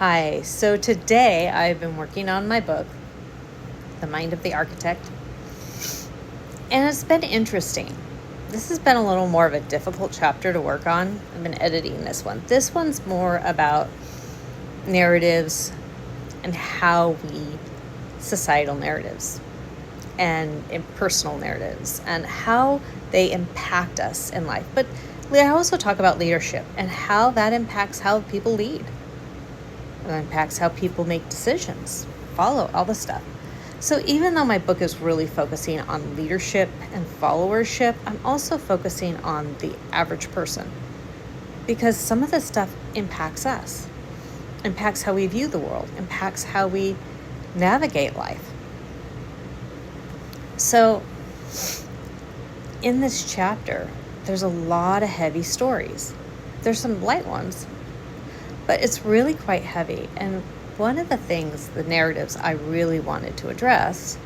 Hi, so today I've been working on my book, The Mind of the Architect, and it's been interesting. This has been a little more of a difficult chapter to work on. I've been editing this one. This one's more about narratives and how societal narratives and personal narratives and how they impact us in life. But I also talk about leadership and how that impacts how people lead. It impacts how people make decisions, follow all the stuff. So even though my book is really focusing on leadership and followership, I'm also focusing on the average person because some of this stuff impacts us, impacts how we view the world, impacts how we navigate life. So in this chapter, there's a lot of heavy stories. There's some light ones, but it's really quite heavy. And one of the things, the narratives I really wanted to address,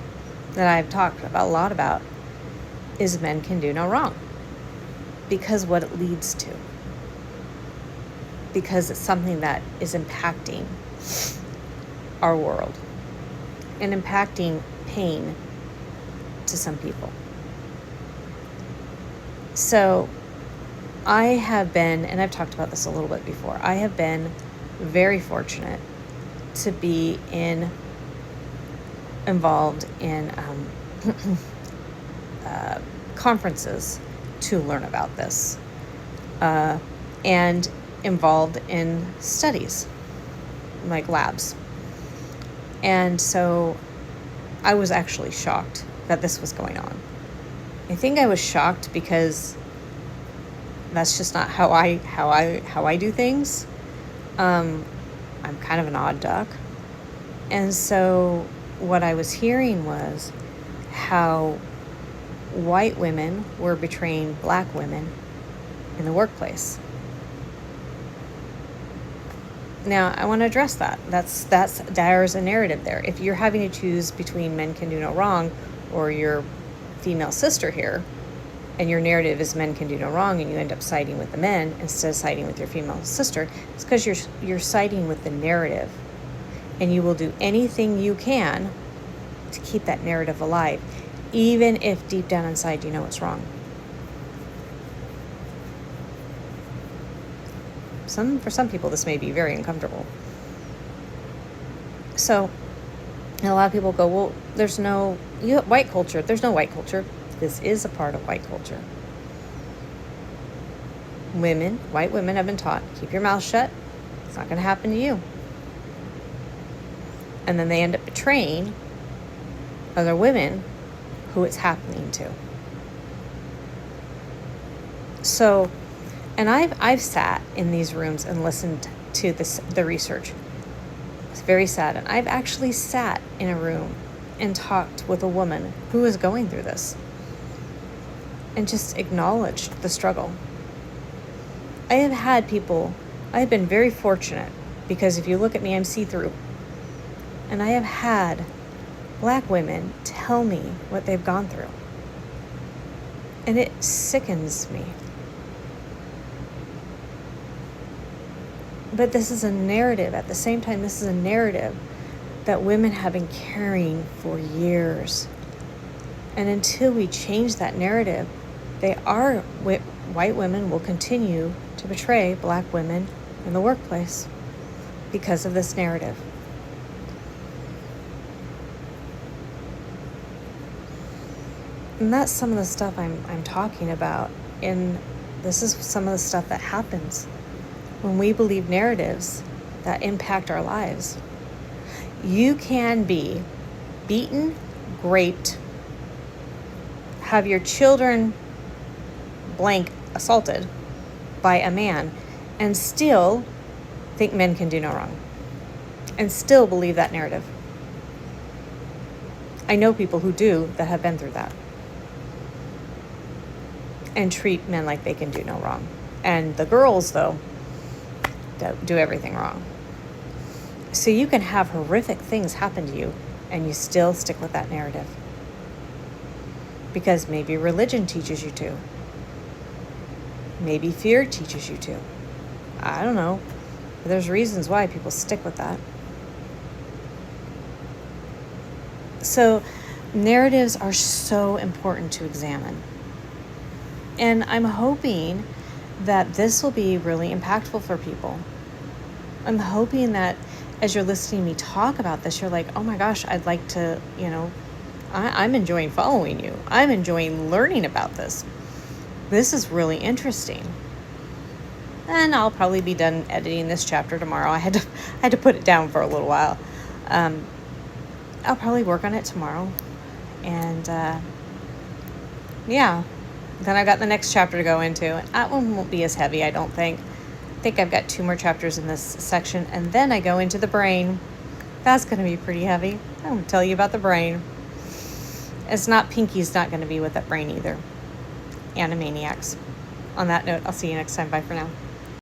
that I've talked about a lot about, is men can do no wrong. Because what it leads to. Because it's something that is impacting our world. And impacting pain to some people. So I have been, and I've talked about this a little bit before, I have been very fortunate to be involved in conferences to learn about this, and involved in studies, like labs. And so I was actually shocked that this was going on. I think I was shocked because that's just not how I do things. I'm kind of an odd duck. And so what I was hearing was how white women were betraying black women in the workplace. Now, I want to address that. There's a narrative there. If you're having to choose between men can do no wrong or your female sister here, and your narrative is men can do no wrong, and you end up siding with the men instead of siding with your female sister, it's because you're siding with the narrative, and you will do anything you can to keep that narrative alive, even if deep down inside you know it's wrong. For some people, this may be very uncomfortable. So, and a lot of people go, well, there's no white culture. There's no white culture. This is a part of white culture. White women have been taught, keep your mouth shut. It's not going to happen to you. And then they end up betraying other women who it's happening to. So, and I've sat in these rooms and listened to the research. It's very sad. And I've actually sat in a room and talked with a woman who was going through this and just acknowledged the struggle. I have been very fortunate because if you look at me, I'm see-through. And I have had black women tell me what they've gone through. And it sickens me. But this is a narrative. At the same time, this is a narrative that women have been carrying for years. And until we change that narrative, white women will continue to betray black women in the workplace because of this narrative. And that's some of the stuff I'm talking about. And this is some of the stuff that happens when we believe narratives that impact our lives. You can be beaten, raped, have your children blank assaulted by a man, and still think men can do no wrong, and still believe that narrative. I know people who do that have been through that and treat men like they can do no wrong. And the girls, though, do everything wrong. So you can have horrific things happen to you and you still stick with that narrative. Because maybe religion teaches you to. Maybe fear teaches you to. I don't know. But there's reasons why people stick with that. So narratives are so important to examine. And I'm hoping that this will be really impactful for people. I'm hoping that as you're listening to me talk about this, you're like, oh my gosh, I'd like to, I'm enjoying following you. I'm enjoying learning about this. This is really interesting. And I'll probably be done editing this chapter tomorrow. I had to put it down for a little while. I'll probably work on it tomorrow. And yeah, then I've got the next chapter to go into. That one won't be as heavy, I don't think. I think I've got 2 more chapters in this section, and then I go into the brain. That's going to be pretty heavy. I'm going to tell you about the brain. Pinky's not going to be with that brain either. Animaniacs. On that note, I'll see you next time. Bye for now.